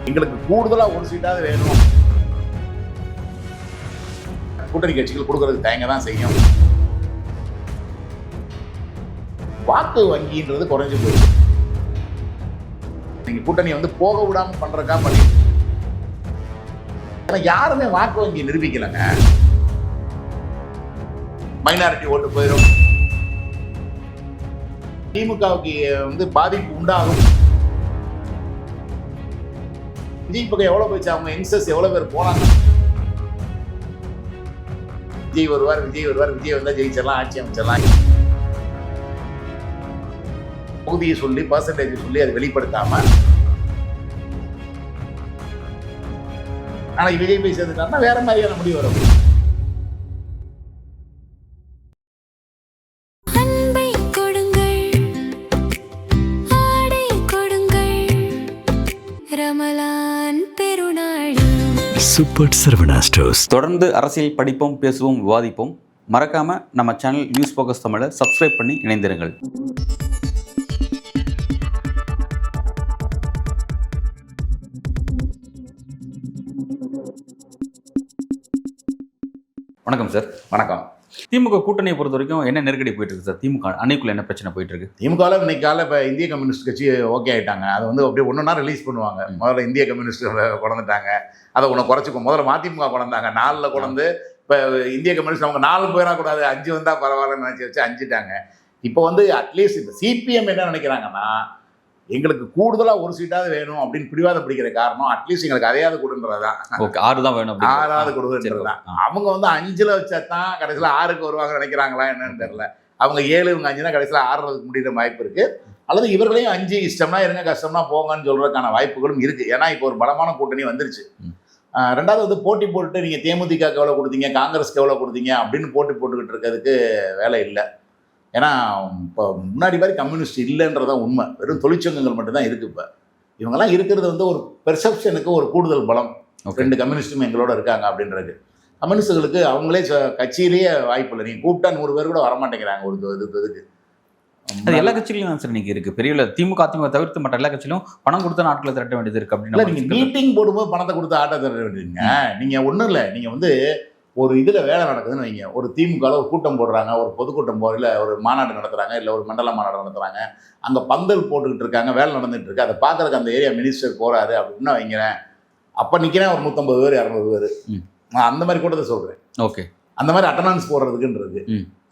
எங்களுக்கு கூடுதலா ஒரு சீட்டாவது வேணும். கூட்டணி கட்சிகள் கொடுக்கறதுக்கு தயங்க தான் செய்யும். வாக்கு வங்கின்றது குறைஞ்சு போயிடுது. நீங்க கூட்டணியை போக விடாம பண்றதுக்கா பண்ணி யாருமே வாக்கு வங்கி நிரூபிக்கலங்க. மைனாரிட்டி ஓட்டு போயிடும். திமுகவுக்கு பாதிப்பு உண்டாகும். விஜய் பக்கம் எவ்வளவு போயிடுச்சு, அவங்க யங்ஸ்டர்ஸ் எவ்வளவு பேர் போனாங்க. விஜய் வருவார், விஜய் வந்தா ஜெயிச்சிடலாம், ஆட்சி அமைச்சிடலாம். பகுதியை சொல்லி பர்சன்டேஜ் சொல்லி அதை வெளிப்படுத்தாம, ஆனா விஜய் போய் சேர்ந்துட்டாருன்னா வேற மாதிரியான முடிவு வரும். Super Saravana stores. தொடர்ந்து அரசியல் படிப்போம், பேசுவோம், விவாதிப்போம். மறக்காம நம்ம சேனல் நியூஸ் ஃபோக்கஸ் தமிழை சப்ஸ்கிரைப் பண்ணி இணைந்திருங்கள். வணக்கம் சார். வணக்கம். திமுக கூட்டணியை பொறுத்த வரைக்கும் என்ன நெருக்கடி போயிட்டு இருக்கு சார்? திமுக அணிக்குள்ள என்ன பிரச்சனை போயிட்டு இருக்கு? திமுகவில் இன்னைக்கு காலை இப்போ இந்திய கம்யூனிஸ்ட் கட்சி ஓகே ஆகிட்டாங்க. அதை அப்படியே ஒன்றுனா ரிலீஸ் பண்ணுவாங்க. முதல்ல இந்திய கம்யூனிஸ்ட் கொண்டாந்துட்டாங்க, அதை ஒன்று குறைச்சிக்கும். முதல்ல மதிமுக கொண்டாந்தாங்க, 4 கொண்டு. இப்போ இந்திய கம்யூனிஸ்ட் அவங்க 4 போயிடக்கூடாது, 5 வந்தால் பரவாயில்லன்னு நினச்சி வச்சு 5ட்டாங்க. இப்போ அட்லீஸ்ட் இந்த சிபிஎம் என்ன நினைக்கிறாங்கன்னா, எங்களுக்கு கூடுதலாக ஒரு சீட்டாவது வேணும் அப்படின்னு பிடிவாதம் பிடிக்கிற காரணம் அட்லீஸ்ட் எங்களுக்கு அதையாவது கொடுன்றதுதான். 6 தான் வேணும், 6வது கொடுக்குறதுதான். அவங்க 5ல் வச்சா தான் கடைசியில் 6க்கு வருவாங்க நினைக்கிறாங்களா என்னன்னு தெரியல. அவங்க 7 இவங்க 5னா கடைசியில் 6க்கு முடிகிற வாய்ப்பு இருக்கு. அல்லது இவர்களையும் 5 இஷ்டம்னா இருங்க, கஷ்டம்னா போங்கன்னு சொல்றதுக்கான வாய்ப்புகளும் இருக்கு. ஏன்னா இப்போ ஒரு பலமான கூட்டணி வந்துருச்சு. ரெண்டாவது போட்டி போட்டு நீங்க தேமுதிகக்கு எவ்வளவு கொடுத்தீங்க, காங்கிரஸ்க்கு எவ்வளவு கொடுத்தீங்க அப்படின்னு போட்டி போட்டுக்கிட்டு இருக்கிறதுக்கு வேலை இல்லை. ஏன்னா இப்போ முன்னாடி மாதிரி கம்யூனிஸ்ட் இல்லைன்றதான் உண்மை. வெறும் தொழிற்சங்கங்கள் மட்டும்தான் இருக்குது. இப்போ இவங்கெல்லாம் இருக்கிறது ஒரு பெர்செப்ஷனுக்கு ஒரு கூடுதல் பலம். 2 கம்யூனிஸ்டும் எங்களோட இருக்காங்க அப்படின்றது. கம்யூனிஸ்டுகளுக்கு அவங்களே கட்சியிலேயே வாய்ப்பு இல்லை. நீங்கள் கூப்பிட்டா 100 பேர் கூட வரமாட்டேங்கிறாங்க ஒரு இதுக்கு. அது எல்லா கட்சியிலும் தான் சார் இன்னைக்கு இருக்கு. பெரிய திமுக தவிர்த்து மற்ற எல்லா கட்சியிலும் பணம் கொடுத்த நாட்களை திரட்ட வேண்டியது இருக்கு. அப்படின்னா நீங்க மீட்டிங் போடும்போது பணத்தை கொடுத்து ஆட்ட திரட்ட வேண்டியதுங்க. நீங்க ஒன்றும் இல்லை, நீங்க ஒரு இதில் வேலை நடக்குதுன்னு வைங்க. ஒரு திமுகவில் ஒரு கூட்டம் போடுறாங்க, ஒரு பொதுக்கூட்டம் இல்லை ஒரு மாநாடு நடத்துகிறாங்க, இல்லை ஒரு மண்டல மாநாடு நடத்துகிறாங்க. அங்கே பந்தல் போட்டுக்கிட்டு இருக்காங்க, வேலை நடந்துகிட்டு இருக்கு. அதை பார்க்குறதுக்கு அந்த ஏரியா மினிஸ்டர் போகிறாரு அப்படின்னா வைங்கிறேன். அப்போ நிற்கிறேன் ஒரு 150 பேர் 200 பேர். நான் அந்த மாதிரி கூட்டத்தை சொல்கிறேன். ஓகே, அந்த மாதிரி அட்டண்டன்ஸ் போடுறதுக்குன்றது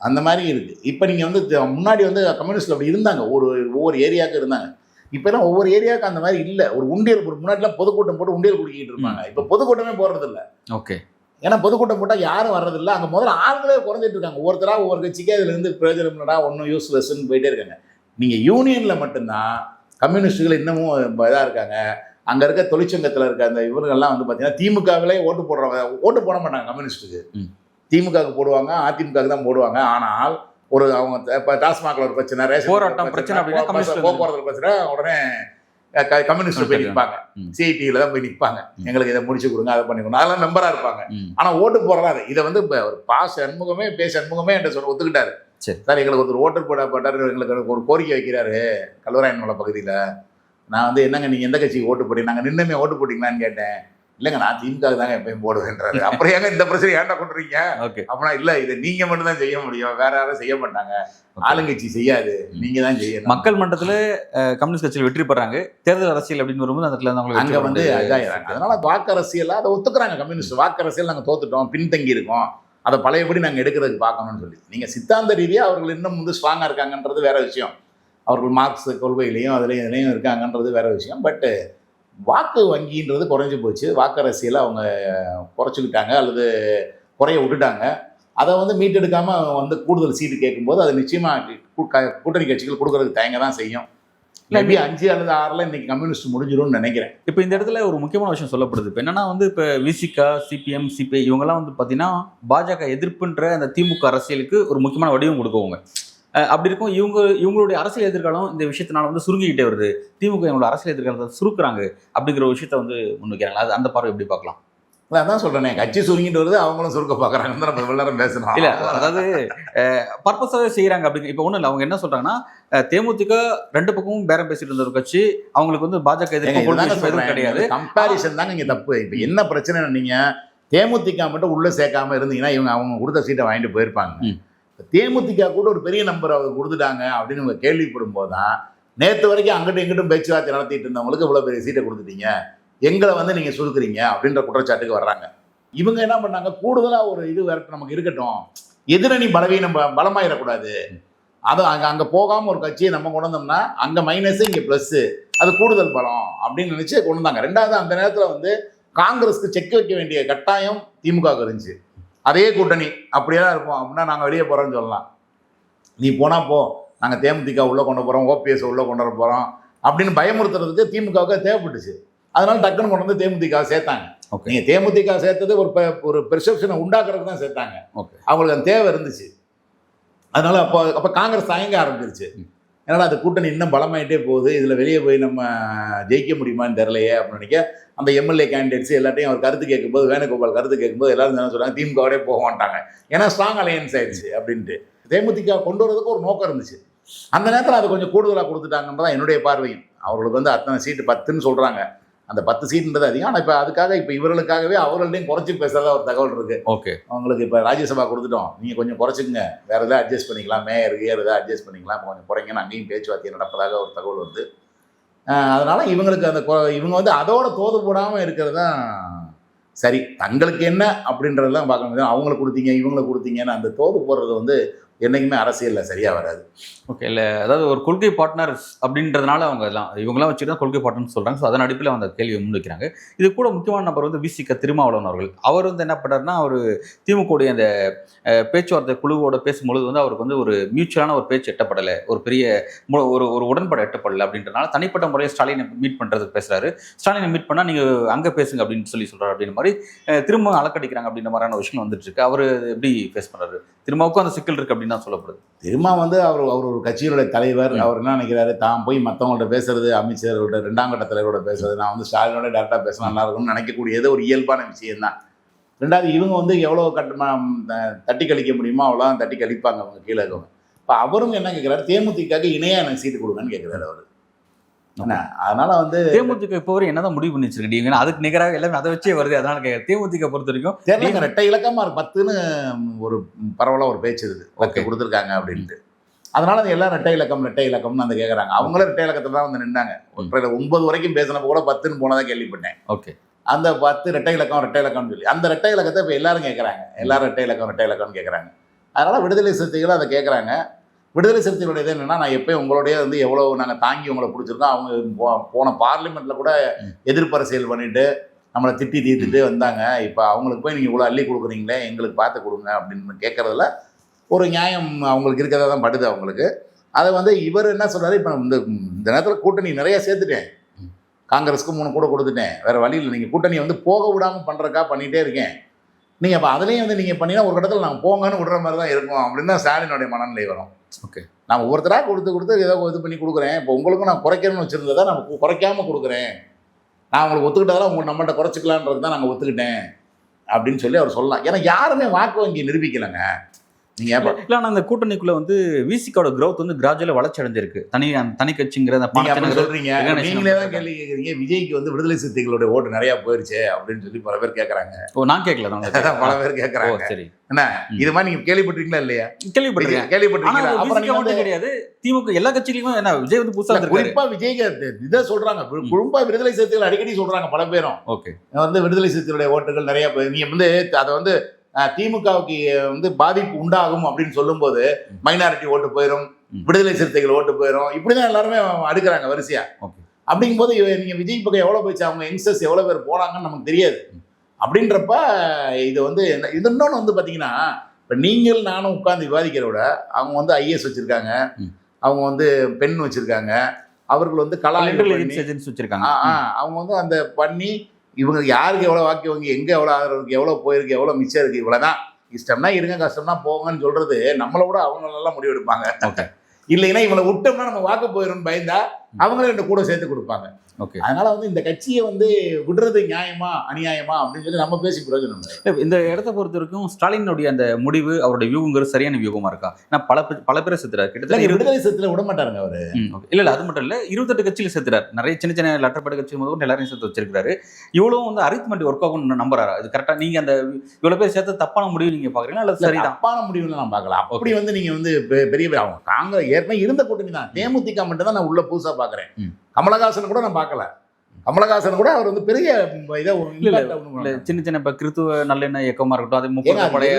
அந்த மாதிரி இருக்குது. இப்போ நீங்கள் முன்னாடி கம்யூனிஸ்டில் அப்படி இருந்தாங்க, ஒவ்வொரு ஏரியாவுக்கு இருந்தாங்க. இப்போலாம் ஒவ்வொரு ஏரியாவுக்கு அந்த மாதிரி இல்லை. ஒரு உண்டியல் முன்னாடிலாம் பொதுக்கூட்டம் போட்டு உண்டியல் குடிக்கிட்டு இருப்பாங்க. இப்போ பொதுக்கூட்டமே போடுறது இல்லை. ஓகே, ஏன்னா பொதுக்கூட்டம் போட்டால் யாரும் வர்றதில்லை. அங்கே முதல்ல ஆளுங்களே குறைஞ்சிட்டு இருக்காங்க. ஒவ்வொருத்தராக ஒவ்வொரு கட்சிக்கே இதுலேருந்து பிரயோஜனம் இல்லைடா, ஒன்றும் யூஸ்லெஸ்ன்னு போயிட்டே இருக்காங்க. நீங்கள் யூனியனில் மட்டும்தான் கம்யூனிஸ்டுகள் இன்னமும் இதாக இருக்காங்க. அங்கே இருக்க தொழிற்சங்கத்தில் இருக்க அந்த இவர்கள்லாம் பார்த்தீங்கன்னா திமுகவிலே ஓட்டு போடுறவங்க ஓட்டு போட மாட்டாங்க கம்யூனிஸ்ட்டுக்கு. திமுகவுக்கு போடுவாங்க, அதிமுகவுக்கு தான் போடுவாங்க. ஆனால் அவங்க இப்போ டாஸ்மாகில் ஒரு பிரச்சனை, ரேஷன் போக்குவரத்து பிரச்சனை, உடனே கம்யூனிஸ்ட் போய் நிற்பாங்க. சிஐடியில் தான் போய் நிற்பாங்க. எங்களுக்கு இதை முடிச்சு கொடுங்க, அதை பண்ணிக்கணும், அதெல்லாம் மெம்பராக இருப்பாங்க. ஆனால் ஓட்டு போடுறாரு. இதை ஒரு சண்முகமே சண்முகமே என்ற ஒத்துக்கிட்டாரு. சார் எங்களுக்கு ஒருத்தர் ஓட்டு போட்டார், எங்களுக்கு ஒரு கோரிக்கை வைக்கிறாரு கல்வராயன் மலை பகுதியில். நான் என்னங்க நீங்கள் எந்த கட்சிக்கு ஓட்டு போட்டீங்க, நாங்கள் நின்றுமே ஓட்டு போட்டிங்களான்னு கேட்டேன். இல்லைங்க நான் திமுக தாங்க எப்பயும் போடுவேன்றாரு. அப்புறம் ஏங்க இந்த பிரச்சனை ஏன்டா கொண்டுறீங்க அப்படின்னா, இல்லை இதை நீங்கள் மட்டும் தான் செய்ய முடியும், வேற யாரும் செய்ய மாட்டாங்க, ஆளுங்கட்சி செய்யாது, நீங்க தான் செய்யணும். மக்கள் மன்றத்தில் கம்யூனிஸ்ட் கட்சியில் வெற்றி பெறாங்க. தேர்தல் அரசியல் அப்படின்னு வரும்போது அங்கே இதாகிறாங்க. அதனால வாக்கு அரசியல் அதை ஒத்துக்கிறாங்க கம்யூனிஸ்ட். வாக்கு அரசியல் நாங்கள் தோத்துட்டோம், பின்தங்கி இருக்கோம், அதை பழையபடி நாங்கள் எடுக்கிறதுக்கு பார்க்கணும்னு சொல்லி. நீங்கள் சித்தாந்த ரீதியாக அவர்கள் இன்னும் ஸ்ட்ராங்காக இருக்காங்கன்றது வேற விஷயம். அவர்கள் மார்க்ஸ் கொள்கையிலையும் இதுலையும் இருக்காங்கன்றது வேற விஷயம். பட்டு வாக்கு வங்கின்றது குறைஞ்சி போச்சு. வாக்கு அரசியலை அவங்க குறைச்சிக்கிட்டாங்க அல்லது குறைய விட்டுட்டாங்க. அதை மீட்டெடுக்காமல் கூடுதல் சீட்டு கேட்கும்போது அது நிச்சயமாக கூட்டணி கட்சிகள் கொடுக்கறதுக்கு தயங்க தான் செய்யும். மேபி 5 அல்லது 6ல் இன்னைக்கு கம்யூனிஸ்ட் முடிஞ்சிடும்னு நினைக்கிறேன். இப்போ இந்த இடத்துல ஒரு முக்கியமான விஷயம் சொல்லப்படுது. இப்போ என்னன்னா இப்போ விசிகா, சிபிஎம், சிபிஐ இவங்கெல்லாம் பார்த்தீங்கன்னா பாஜக எதிர்ப்புன்ற அந்த திமுக அரசியலுக்கு ஒரு முக்கியமான வடிவம் கொடுக்குவாங்க. அப்படி இருக்கும் இவங்களுடைய அரசியல் எதிர்காலம் இந்த விஷயத்தினால சுருங்கிக்கிட்டே வருது. திமுக இவங்களோட அரசியல் எதிர்காலத்தை சுருக்குறாங்க அப்படிங்கிற ஒரு விஷயத்த முன்வைக்கிறாங்க. அது அந்த பார்வை எப்படி பார்க்கலாம்? அதான் சொல்றேனே, கட்சி சுருங்கிட்டு வருது, அவங்களும் சுருக்க பாக்குறாங்க. நம்ம எல்லாரும் பேசணும். இல்ல அதாவது பர்பஸாவே செய்யறாங்க அப்படின்னு. இப்ப ஒண்ணு இல்ல, அவங்க என்ன சொல்றாங்கன்னா தேமுதிக ரெண்டு பக்கமும் பேரம் பேசிட்டு இருந்த ஒரு கட்சி, அவங்களுக்கு வந்து பாஜக எதிர்ப்பு எதுவும் கிடையாது. கம்பாரிசன் தாங்க இங்க தப்பு. இப்ப என்ன பிரச்சனை, நீங்க தேமுதிக மட்டும் உள்ள சேர்க்காம இருந்தீங்கன்னா இவங்க அவங்க கொடுத்த சீட்டை வாங்கிட்டு போயிருப்பாங்க. தேமுதிக கூட ஒரு பெரிய நம்பர் அவங்க கொடுத்துட்டாங்க அப்படின்னு இவங்க கேள்விப்படும் போதுதான், நேற்று வரைக்கும் அங்கிட்டும் இங்கிட்டும் பேச்சுவார்த்தை நடத்திட்டு இருந்தவங்களுக்கு இவ்வளவு பெரிய சீட்டை கொடுத்துட்டீங்க, எங்களை வந்து நீங்க சுருக்குறீங்க அப்படின்ற குற்றச்சாட்டுக்கு வர்றாங்க. இவங்க என்ன பண்ணாங்க, கூடுதலா ஒரு இது வேற நமக்கு இருக்கட்டும், எதிரணி பலவீனம் பலமாயிடக்கூடாது, அது அங்க போகாம ஒரு கட்சியை நம்ம கொண்டு வந்தோம்னா அங்க மைனஸ் இங்க பிளஸ், அது கூடுதல் பலம் அப்படின்னு நினைச்சு கொண்டு வந்தாங்க. ரெண்டாவது, அந்த நேரத்துல வந்து காங்கிரஸ்க்கு செக் வைக்க வேண்டிய கட்டாயம் திமுக இருந்துச்சு. அதே கூட்டணி அப்படியே தான் இருப்போம் அப்படின்னா நாங்கள் வெளியே போறோம்னு சொல்லலாம், நீ போனா போ, நாங்கள் தேமுதிக உள்ள கொண்டு போறோம், ஓபிஎஸ் உள்ள கொண்டு வர போறோம் அப்படின்னு பயமுறுத்துறதுக்கு திமுகவுக்கு தேவைப்பட்டுச்சு. அதனால டக்குன்னு கொண்டு வந்து தேமுதிக சேர்த்தாங்க. நீங்க தேமுதிக சேர்த்தது ஒரு பெர்செப்ஷனை உண்டாக்குறதுக்கு தான் சேர்த்தாங்க. அவங்களுக்கு அந்த தேவை இருந்துச்சு. அதனால அப்போ காங்கிரஸ் தயங்க ஆரம்பிச்சிருச்சு. ஏன்னா அந்த கூட்டணி இன்னும் பலமாயிட்டே போகுது, இதுல வெளியே போய் நம்ம ஜெயிக்க முடியுமான்னு தெரியலையே அப்படின்னு நினைக்க, அந்த எம்எல்ஏ கேண்டிடேட்ஸ் எல்லாத்தையும் அவர் கருத்து கேட்கும்போது, வேணுகோபால் கருத்து கேட்கும்போது எல்லாரும் என்ன சொல்றாங்க, திமுகவோட போக மாட்டாங்க, ஏன்னா ஸ்ட்ராங் அலையன்ஸ் ஆயிடுச்சு அப்படின்ட்டு. தேமுதிக கொண்டு வரதுக்கு ஒரு நோக்கம் இருந்துச்சு. அந்த நேரத்தில் அதை கொஞ்சம் கூடுதலாக கொடுத்துட்டாங்கன்றதான் என்னுடைய பார்வையும். அவர்களுக்கு வந்து அத்தனை சீட்டு 10ன்னு சொல்றாங்க, அந்த 10 சீட்டுன்றது அதிகம். ஆனால் இப்போ அதுக்காக இப்போ இவர்களுக்காகவே அவர்கள்டையும் குறைச்சி பேசுறதா ஒரு தகவல் இருக்கு. அவங்களுக்கு இப்போ ராஜ்யசபா கொடுத்துட்டோம், நீங்கள் கொஞ்சம் குறைச்சிக்கங்க, வேற எதாவது அட்ஜஸ்ட் பண்ணிக்கலாம், மேயருக்கு ஏதாவது அட்ஜஸ்ட் பண்ணிக்கலாம், கொஞ்சம் குறைங்கன்னு அங்கேயும் பேச்சுவார்த்தை நடப்பதாக ஒரு தகவல் வருது. அதனால இவங்களுக்கு அந்த இவங்க வந்து அதோட தோது போடாமல் இருக்கிறது தான் சரி. தங்களுக்கு என்ன அப்படின்றதெல்லாம் பார்க்க முடியாது. அவங்களுக்கு கொடுத்தீங்க இவங்களை கொடுத்தீங்கன்னு அந்த தோது போடுறது வந்து என்னைக்குமே அரசியலில் சரியா வராது. ஓகே, இல்லை அதாவது ஒரு கொள்கை பார்ட்னர்ஸ் அப்படின்றதுனால அவங்க எல்லாம் இவங்கெல்லாம் வச்சுட்டு கொள்கை பார்ட்னர்ஸ் சொல்கிறாங்க. ஸோ அதன் அடிப்பில் அந்த கேள்வியை முன்வைக்கிறாங்க. இது கூட முக்கியமான நபர் வந்து விசிக திருமாவளவன் அவர்கள். அவர் வந்து என்ன பண்ணுறாருன்னா, அவர் திமுகவுடைய அந்த பேச்சுவார்த்தை குழுவோட பேசும்பொழுது வந்து அவருக்கு வந்து ஒரு மியூச்சுவலான ஒரு பேச்சு எட்டப்படலை, ஒரு பெரிய ஒரு உடன்பாடு எட்டப்படலை அப்படின்றனால தனிப்பட்ட முறையில் ஸ்டாலினை மீட் பண்ணுறதுக்கு பேசுகிறாரு. ஸ்டாலினை மீட் பண்ணால் நீங்கள் அங்கே பேசுங்க அப்படின்னு சொல்கிறார். அப்படின்ற மாதிரி திரும்ப அலக்கடிக்கிறாங்க அப்படின்ற மாதிரியான விஷயம் வந்துட்டு இருக்கு. அவர் எப்படி ஃபேஸ் பண்ணுறாரு? திருமாவுக்கும் அந்த சிக்கல் இருக்குது அப்படின்னு தான் சொல்லப்படுது. திருமா வந்து அவர் ஒரு கட்சியினுடைய தலைவர். அவர் என்ன நினைக்கிறாரு, தான் போய் மற்றவங்கள்ட்ட பேசுறது, அமைச்சர்களோட 2ஆம் கட்ட தலைவரோட பேசுறது, நான் வந்து ஸ்டாலினோட டேரக்டாக பேசணும் நல்லா இருக்கும்னு நினைக்கக்கூடியது ஒரு இயல்பான விஷயம் தான். ரெண்டாவது, இவங்க வந்து எவ்வளோ தட்டி கழிக்க முடியுமோ அவ்வளோ தட்டி கழிப்பாங்க அவங்க கீழே இருக்கவங்க. இப்போ அவரும் என்ன கேட்குறாரு, தேமுதிகக்கு இணையாக எனக்கு சீட்டு கொடுங்கன்னு கேட்குறாரு அவர். அதனால வந்து தேமுதிக இப்போ வரை என்னதான் முடிவு பண்ணி வச்சிருக்கீங்க, அதுக்கு நிகராக எல்லாமே அதை வச்சே வருது. அதனால கேட்க தேமுதிக பொறுத்த வரைக்கும் தெரியல, ரெட்டை இலக்கமா இருக்கு 10ன்னு ஒரு பரவலாக ஒரு பேச்சு இருக்குது, 10 கொடுத்துருக்காங்க அப்படின்ட்டு. அதனால அது எல்லாம் ரெட்டை இலக்கம்னு அந்த கேட்குறாங்க. அவங்களும் ரெட்டை இலக்கத்தில் தான் வந்து நின்றாங்க. 9 வரைக்கும் பேசினப்போ கூட 10ன்னு போனதான் கேள்விப்பட்டேன். ஓகே, அந்த 10 ரெட்டை இலக்கம்னு சொல்லி அந்த ரெட்டை இலக்கத்தை இப்போ எல்லாரும் கேட்குறாங்க. எல்லாரும் ரெட்டை இலக்கம்னு கேட்குறாங்க. அதனால விடுதலை சிறுத்தைகளும் அதை கேட்குறாங்க. விடுதலை சிறுத்தைகளுடைய இது என்னன்னா, நான் எப்பயும் உங்களுடைய வந்து எவ்வளோ நாங்கள் தாங்கி உங்களை பிடிச்சிருக்கோம். அவங்க போன பார்லிமெண்ட்டில் கூட எதிர்ப்பு அரசியல் பண்ணிட்டு நம்மளை திட்டி தீர்த்துட்டு வந்தாங்க. இப்போ அவங்களுக்கு போய் நீங்கள் இவ்வளோ அள்ளி கொடுக்குறீங்களே, எங்களுக்கு பார்த்து கொடுங்க அப்படின்னு கேட்குறதுல ஒரு நியாயம் அவங்களுக்கு இருக்கிறதா தான் படுது அவங்களுக்கு. அதை வந்து இவர் என்ன சொல்கிறாரு, இப்போ இந்த நேரத்தில் கூட்டணி நிறைய சேர்த்துட்டேன், காங்கிரஸுக்கு 3 கூட கொடுத்துட்டேன், வேறு வழியில் நீங்கள் கூட்டணியை வந்து போக விடாமல் பண்ணுறக்கா பண்ணிகிட்டே இருக்கேன், நீங்கள் அப்போ அதுலேயும் வந்து நீங்கள் பண்ணினா ஒரு இடத்துல நாங்கள் போங்கன்னு விடுற மாதிரி தான் இருக்கும் அப்படின்னு தான் ஸ்டாலினுடைய மனநிலை வரும். ஓகே, நான் ஒவ்வொருத்தராக கொடுத்து ஏதோ இது பண்ணி கொடுக்குறேன், இப்போ உங்களுக்கும் நான் குறைக்கணும்னு வச்சுருந்ததா நான் குறைக்காமல் கொடுக்குறேன், நான் உங்களுக்கு ஒத்துக்கிட்டதெல்லாம் நம்மள்கிட்ட குறைச்சிக்கலான்றது தான் நாங்கள் ஒத்துக்கிட்டேன் அப்படின்னு சொல்லி அவர் சொல்லலாம். ஏன்னா யாருமே வாக்கு வங்கி நிரூபிக்கலைங்க. நீங்க இல்ல, ஆனா அந்த கூட்டணிக்குள்ள வந்து விசிகோட growth வந்து கிராஜுவலா வளர்ச்சி அடைஞ்சிருக்கு. தனி கட்சிங்கிற அந்த சொல்றீங்க, நீங்களே தான் கேள்வி கேட்குறீங்க. விஜய்க்கு வந்து விடுதலை சிறுத்தைகளோட ஓட்டு நிறைய போயிருச்சு அப்படின்னு சொல்லி பல பேர் கேட்கறாங்க. ஓ, நான் கேட்கல, பல பேர் கேட்கறாங்க. சரி, என்ன இது மாதிரி நீங்க கேள்விப்பட்டிருக்கீங்களா இல்லையா? கேள்விப்பட்டிருக்கீங்க. அப்புறம் வந்து கிடையாது, திமுக எல்லா கட்சிகளும் என்ன விஜய் வந்து புதுசா வந்து குறிப்பா விஜய்க்கு இதை சொல்றாங்க, குறிப்பா விடுதலை சிறுத்தைகள் அடிக்கடி சொல்றாங்க பல பேரும். ஓகே, வந்து விடுதலை சிறுத்தைகளுடைய ஓட்டுகள் நிறைய நீங்க வந்து அதை வந்து திமுகவுக்கு வந்து பாதிப்பு உண்டாகும் அப்படின்னு சொல்லும்போது மைனாரிட்டி ஓட்டு போயிடும், விடுதலை சிறுத்தைகள் ஓட்டு போயிடும், இப்படிதான் எல்லாருமே அடுக்கிறாங்க வரிசையா. அப்படிங்கும் போது நீங்க விஜய் பக்கம் எவ்வளவு போயிடுச்சு, அவங்க யங்ஸ்டர்ஸ் எவ்வளவு பேர் போனாங்கன்னு நமக்கு தெரியாது. அப்படின்றப்ப இது வந்து இது இன்னொன்று வந்து பாத்தீங்கன்னா, இப்ப நீங்கள் நானும் உட்கார்ந்து விவாதிக்கிறத விட அவங்க வந்து ஐஏஎஸ் வச்சிருக்காங்க, அவங்க வந்து பெண் வச்சிருக்காங்க, அவர்கள் வந்து வச்சிருக்காங்க, அவங்க வந்து அந்த பண்ணி இவங்க யாருக்கு எவ்வளோ வாக்கு வாங்கி எங்கே எவ்வளோ ஆதரவுக்கு எவ்வளோ போயிருக்கு, எவ்வளோ மிச்சம் இருக்குது, இவ்வளோதான், இஷ்டம்னா இருங்க, கஷ்டம்னா போங்கன்னு சொல்கிறது நம்மளை விட அவங்க நல்லா முடிவெடுப்பாங்க. இல்லைன்னா இவங்களை விட்டோம்னா நம்ம வாக்கு போயிடும்னு பயந்தா அவங்களே 2 கூட சேர்த்து கொடுப்பாங்க. ஓகே. அதனால வந்து இந்த கட்சியை வந்து விடுறது நியாயமா அநியாயமா அப்படின்னு சொல்லி நம்ம பேசி பிரயோஜனம் இல்லை. இந்த இடத்த பொறுத்த வரைக்கும் ஸ்டாலினுடைய அந்த முடிவு அவருடைய வியூங்கிறது சரியான வியூகமா இருக்கா? ஏன்னா பல பேரை சேர்த்துறாரு, கிட்டத்தட்ட விடுதலை சேர்த்துல விட மாட்டாருங்க அவரு. இல்ல அது மட்டும் இல்ல, 28 கட்சியில சேர்த்துறாரு, நிறைய சின்ன சின்ன லெட்டர்பேட் கட்சி முதல் எல்லாரையும் சேர்த்து வச்சிருக்காரு. இவ்வளவு வந்து அரித்மெண்ட் ஒர்க் ஆகும்னு நம்புறாரா? இது கரெக்டா? நீங்க அந்த இவ்வளவு பேர் சேர்த்து தப்பான முடிவு நீங்க பாக்குறீங்களா அல்லது சரிதான்? தப்பான முடிவுன்னு நான் பார்க்கலாம். அப்படி வந்து நீங்க வந்து பெரிய அவங்க காங்கிரஸ் ஏற்கனவே இருந்த கூட்டணி தான். தேமுதிக மட்டும் தான் நான் உள்ள புதுசா பாக்குறேன். கமலஹாசன் கூட நான் பார்க்கல. கமலஹாசன் கூட அவர் வந்து பெரிய இதை சின்ன சின்ன இப்ப கிறித்துவ நல்லெண்ணெய் இயக்கமா இருக்கட்டும், அது 30 படைய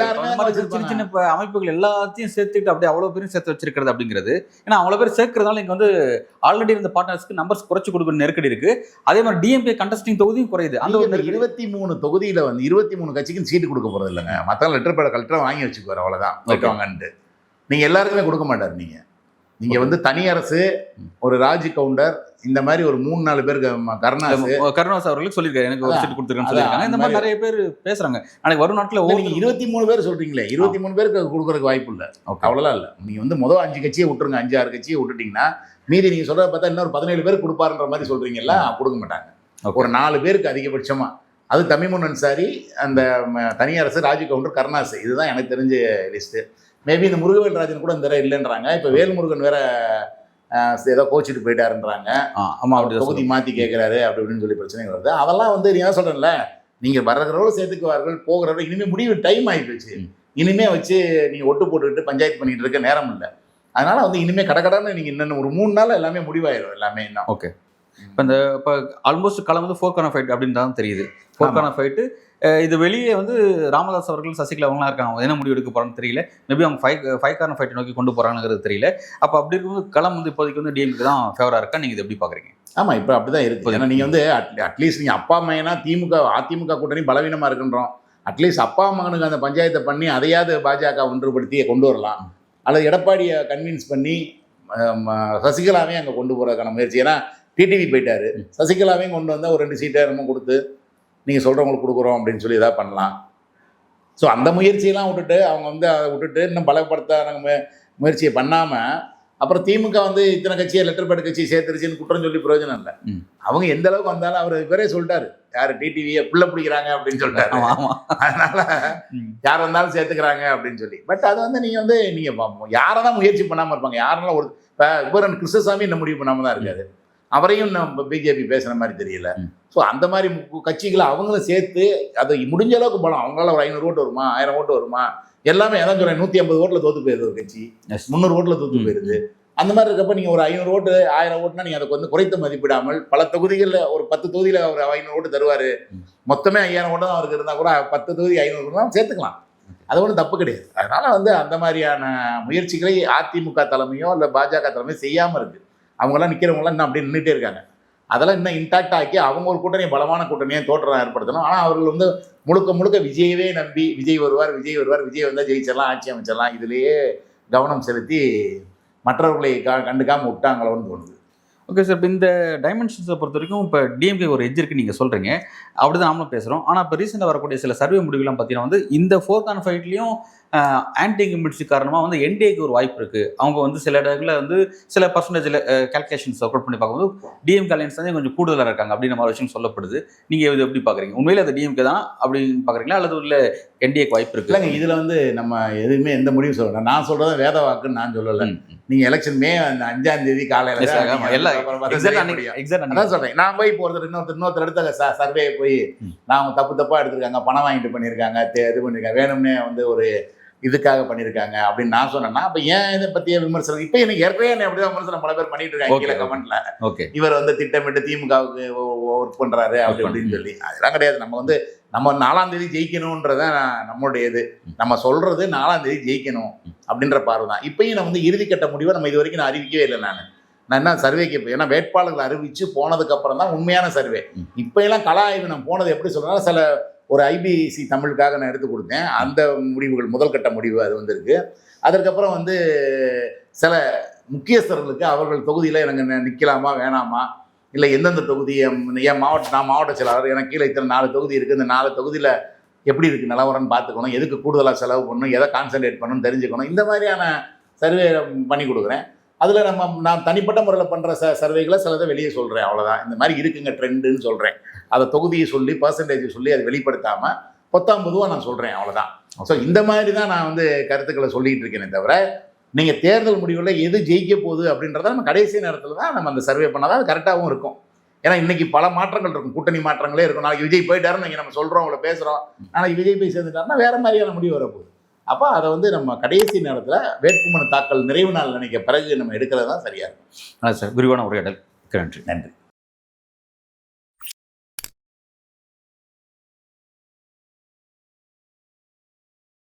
சின்ன சின்ன அமைப்புகள் எல்லாத்தையும் சேர்த்துட்டு அப்படியே அவ்வளவு பேரும் சேர்த்து வச்சிருக்கிறது அப்படிங்கிறது. ஏன்னா அவ்வளவு பேர் சேர்க்கறதால இங்க வந்து ஆல்ரெடி இருந்த பார்ட்னர்ஸ்க்கு நம்பர்ஸ் குறைச்சு கொடுக்குற நெருக்கடி இருக்கு. அதே மாதிரி டிஎம்கே கண்டஸ்டிங் தொகுதியும் குறையுது. அந்த ஒரு 23 தொகுதியில வந்து 23 கட்சிக்கும் சீட்டு கொடுக்க போறது இல்லைங்க. மற்ற லெட்டர் பேட கலெக்டர் வாங்கி வச்சுக்குவார், அவ்வளவுதான். வைக்குவாங்கன்ட்டு நீங்க எல்லாருக்குமே கொடுக்க மாட்டாரு. நீங்க வந்து தனி அரசு, ஒரு ராஜ் கவுண்டர், இந்த மாதிரி ஒரு 3-4 பேருக்கு கருணாஸ் அவர்களுக்கு சொல்லியிருக்காரு, எனக்கு ஒரு சீட்டு கொடுத்துருக்கேன்னு சொல்லியிருக்காங்க. இந்த மாதிரி நிறைய பேர் பேசுறாங்க. நாளைக்கு வரும் நாட்டில் நீங்க 23 பேர் சொல்றீங்களே, 23 பேருக்கு கொடுக்கறதுக்கு வாய்ப்பு இல்லை. அவ்வளவுதான் இல்லை. நீங்க வந்து முதல் 5 கட்சியை விட்டுருங்க, 5-6 கட்சியை விட்டுட்டீங்கன்னா மீதி நீங்க சொல்றத பார்த்தா இன்னொரு 17 பேருக்கு கொடுப்பாருன்ற மாதிரி சொல்றீங்கல்ல, கொடுக்க மாட்டாங்க. ஒரு 4 பேருக்கு அதிகபட்சமா. அது தமிமுன் அன்சாரி, அந்த தனி அரசு, ராஜ் கவுண்டர், கருணாஸ், இதுதான் எனக்கு தெரிஞ்ச லிஸ்ட். மேபி இந்த முருகவேல் ராஜன் கூட இந்த தடவை இல்லைன்றாங்க. இப்போ வேல்முருகன் வேற ஏதோ கோச்சிட்டு போயிட்டாருன்றாங்க. தொகுதி மாற்றி கேட்குறாரு அப்படி இப்படின்னு சொல்லி பிரச்சனைகள் வருது. அதெல்லாம் வந்து நீ சொல்கிறேன்ல, நீங்கள் வர்றவர்களும் சேர்த்துக்குவார்கள், போகிறவர்கள். இனிமேல் முடிவு டைம் ஆகிப்போச்சு. இனிமேல் வச்சு நீங்கள் ஒட்டு போட்டுக்கிட்டு பஞ்சாயத்து பண்ணிட்டு இருக்க நேரம் இல்லை. அதனால வந்து இனிமேல் கடகடன்னு நீங்கள் இன்னும் ஒரு 3 நாள் எல்லாமே முடிவாயிடும் எல்லாமே. இன்னும் ஓகே. இப்போ ஆல்மோஸ்ட் களம் வந்து 4 கார்னர் ஃபைட் அப்படின்னு தான் தெரியுது. 4 கார்னர் ஃபைட்டு. இது வெளியே வந்து ராமதாஸ் அவர்கள், சசிகலா அவங்களாம் இருக்காங்க. என்ன முடிவு எடுக்க போறான்னு தெரியல. மேபி அவங்க 5 கார்னர் ஃபைட்டை நோக்கி கொண்டு போறாங்கிறது தெரியல. அப்போ அப்படி இருக்கும்போது களம் வந்து இப்போதைக்கு வந்து டிஎம்கே தான் ஃபேவரா இருக்கா? நீங்க இதை எப்படி பாக்குறீங்க? ஆமா, இப்போ அப்படிதான் இருக்கு. ஏன்னா நீங்க வந்து அட்லீஸ்ட் நீங்க அப்பா அம்மையனா அதிமுக கூட்டணி பலவீனமா இருக்குன்றோம். அட்லீஸ்ட் அப்பா மகனுக்கு அந்த பஞ்சாயத்தை பண்ணி அதையாவது பாஜக ஒன்றுபடுத்தி கொண்டு வரலாம். அல்லது எடப்பாடியை கன்வின்ஸ் பண்ணி சசிகலாவையும் அங்கே கொண்டு போறதுக்கான முயற்சி. ஏன்னா டிடிவி போயிட்டாரு, சசிகலாவையும் கொண்டு வந்தால் ஒரு 2 சீட்டை நம்ம கொடுத்து நீங்கள் சொல்கிறவங்களுக்கு கொடுக்குறோம் அப்படின்னு சொல்லி எதாவது பண்ணலாம். ஸோ அந்த முயற்சியெல்லாம் விட்டுட்டு அவங்க வந்து அதை விட்டுட்டு இன்னும் பலப்படுத்த முயற்சியை பண்ணாமல் அப்புறம் திமுக வந்து இத்தனை கட்சியை லெட்டர் பேட் கட்சியை சேர்த்துருச்சுன்னு குற்றம் சொல்லி பிரயோஜனம் இல்லை. அவங்க எந்த அளவுக்கு வந்தாலும் அவர் பேரே சொல்லிட்டாரு, யார் டிடிவியை புள்ள பிடிக்கிறாங்க அப்படின்னு சொல்லிட்டாரு. அதனால யார் வந்தாலும் சேர்த்துக்கிறாங்க அப்படின்னு சொல்லி. பட் அது வந்து நீங்கள் யாரை தான் முயற்சி பண்ணாமல் இருப்பாங்க? யாரெல்லாம் ஒரு இப்போ கிருஷ்ணசாமி இன்னும் முடிவு பண்ணாமல் தான் இருக்காரு. அவரையும் நம்ம பிஜேபி பேசுகிற மாதிரி தெரியல. ஸோ அந்த மாதிரி கட்சிகளை அவங்களும் சேர்த்து அதை முடிஞ்ச அளவுக்கு போகலாம். அவங்களால ஒரு 500 ஓட்டு வருமா, 1000 ஓட்டு வருமா, எல்லாமே அதான் சொல்கிறேன். 150 ஓட்டில் தோற்று போயிருது ஒரு கட்சி, 300 ஓட்டில் தோற்று போயிருது. அந்த மாதிரி இருக்கப்போ நீங்கள் ஒரு 500 ஓட்டு 1000 ஓட்டுனா நீங்கள் அதுக்கு வந்து குறைத்து மதிப்பிடாமல் பல தொகுதிகளில் ஒரு 10 தொகுதியில் அவர் 500 ஓட்டு தருவார். மொத்தமே 5000 ஓட்டு தான் அவருக்கு இருந்தால் கூட 10 தொகுதி 500 தான் சேர்த்துக்கலாம். அது ஒன்றும் தப்பு கிடையாது. அதனால் வந்து அந்த மாதிரியான முயற்சிகளை அதிமுக தலைமையோ இல்லை பாஜக தலைமையோ செய்யாமல் இருக்குது. அவங்களாம் நிற்கிறவங்களாம் இன்னும் அப்படியே நின்றுட்டே இருக்காங்க. அதெல்லாம் இன்னும் இன்டாக்ட் ஆக்கி அவங்க ஒரு கூட்டணியை பலமான கூட்டணியை தோற்றம் ஏற்படுத்தணும். ஆனால் அவர்கள் வந்து முழுக்க விஜயவே நம்பி விஜய் வருவார், விஜய் வந்தால் ஜெயிச்சிடலாம், ஆட்சி அமைச்சிடலாம், இதுலேயே கவனம் செலுத்தி மற்றவர்களை கண்டுக்காமல் விட்டாங்களோன்னு தோணுது. ஓகே சார், இப்போ இந்த டைமென்ஷன்ஸை பொறுத்த வரைக்கும் இப்போ டிஎம்கே ஒரு எட்ஜ் இருக்குது நீங்கள் சொல்கிறீங்க, அப்படி தான் நாமளும் பேசுகிறோம். ஆனால் இப்போ ரீசெண்டாக வரக்கூடிய சில சர்வே முடிவுலாம் பார்த்தீங்கன்னா வந்து இந்த 4 கார்னர் ஃபைட்லேயும் ஆன்டி இன்கம்பன்சி காரணமாக வந்து என்டிஏக்கு ஒரு வாய்ப்பு இருக்குது. அவங்க வந்து சில இடங்களில் வந்து சில பர்சன்டேஜில் கேல்குலேஷன்ஸ் ஒர்க் அவுட் பண்ணி பார்க்கும்போது டிஎம்கே அலையன்ஸ் வந்து கொஞ்சம் கூடுதலாக இருக்காங்க அப்படின்ற மாதிரி விஷயம் சொல்லப்படுது. நீங்கள் இது எப்படி பார்க்குறீங்க? உண்மையில் அது டிஎம்கே தான் அப்படின்னு பார்க்குறீங்களா அல்லது இல்லை என்டிஏக்கு வாய்ப்பு இருக்குது? இல்லைங்க, இதில் வந்து நம்ம எதுவுமே எந்த முடிவும் சொல்லலை. நான் சொல்கிறத வேத வாக்குன்னு நான் சொல்லலை. நீங்கள் எலெக்ஷன் மே 5ஆம் தேதி காலையில் அதான் சொல்கிறேன். நான் போய் போகிறது இன்னொருத்தர் எடுத்த சர்வே போய் நான் அவங்க தப்பாக எடுத்திருக்காங்க, பணம் வாங்கிட்டு பண்ணியிருக்காங்க, இது பண்ணியிருக்காங்க, வேணும்னே வந்து ஒரு இதுக்காக பண்ணியிருக்காங்க அப்படின்னு நான் சொன்னேன்னா அப்போ ஏன் இதை பற்றிய விமர்சனம்? இப்போ எனக்கு ஏற்கனவே அப்படிதான் விமர்சனம் பல பேர் பண்ணிட்டு இருக்காங்க கீழே கமெண்ட்ல. இவர் வந்து திட்டமிட்டு திமுகவுக்கு ஒர்க் பண்ணுறாரு அப்படி அப்படின்னு சொல்லி. அதெல்லாம் கிடையாது. நம்ம 4ஆம் தேதி ஜெயிக்கணுன்றதான் நம்மளுடைய இது. நம்ம சொல்றது 4ஆம் தேதி ஜெயிக்கணும் அப்படின்ற பார்வை தான். இப்பயும் நான் வந்து இறுதிக்கட்ட முடிவை நம்ம இது வரைக்கும் நான் அறிவிக்கவே இல்லை. நான் என்ன சர்வேக்கு ஏன்னா வேட்பாளர்கள் அறிவிச்சு போனதுக்கு அப்புறம் தான் உண்மையான சர்வே. இப்போ எல்லாம் கலா ஆய்வு நான் போனது எப்படி சொல்றேன்னா, சில ஒரு ஐபிசி தமிழுக்காக நான் எடுத்து கொடுத்தேன். அந்த முடிவுகள் முதல் கட்ட முடிவு அது வந்திருக்கு. அதற்கப்புறம் வந்து சில முக்கியஸ்தர்களுக்கு அவர்கள் தொகுதியில் எனக்கு நிற்கலாமா வேணாமா, இல்லை எந்தெந்த தொகுதி என் நான் மாவட்ட செயலாளர், எனக்கு கீழே இத்தனை 4 தொகுதி இருக்குது, இந்த 4 தொகுதியில் எப்படி இருக்குது நிலவரம்னு பார்த்துக்கணும், எதுக்கு கூடுதலாக செலவு பண்ணணும், எதை கான்சன்ட்ரேட் பண்ணணும்னு தெரிஞ்சுக்கணும். இந்த மாதிரியான சர்வே பண்ணி கொடுக்குறேன். அதில் நான் தனிப்பட்ட முறையில் பண்ணுற சர்வேகளை சிலதை வெளியே சொல்கிறேன், அவ்வளோதான். இந்த மாதிரி இருக்குங்க ட்ரெண்டுன்னு சொல்கிறேன். அதை தொகுதியை சொல்லி பர்சன்டேஜ் சொல்லி அதை வெளிப்படுத்தாமல் பொத்தாம் பொதுவாக நான் சொல்கிறேன், அவ்வளோதான். ஸோ இந்த மாதிரி தான் நான் வந்து கருத்துக்களை சொல்லிகிட்டு இருக்கேனே தவிர, நீங்கள் தேர்தல் முடிவில் எது ஜெயிக்க போகுது அப்படின்றத நம்ம கடைசி நேரத்தில் தான் நம்ம அந்த சர்வே பண்ணால் தான் அது கரெக்டாகவும் இருக்கும். ஏன்னா இன்றைக்கி பல மாற்றங்கள் இருக்கும், கூட்டணி மாற்றங்களே இருக்கும். நாளைக்கு விஜய் போயிட்டாருன்னு நீங்கள் நம்ம சொல்கிறோம், அவங்கள பேசுகிறோம், நாளைக்கு விஜய் போய் சேர்ந்துட்டாருன்னா வேறு மாதிரியான முடிவு வரப்போகுது. அப்போ அதை வந்து நம்ம கடைசி நேரத்தில் வேட்புமனு தாக்கல் நிறைவு நாள் நினைக்க பிறகு நம்ம எடுக்கிறது தான் சரியாக இருக்கும். சார், விரிவான உரையாடல். நன்றி.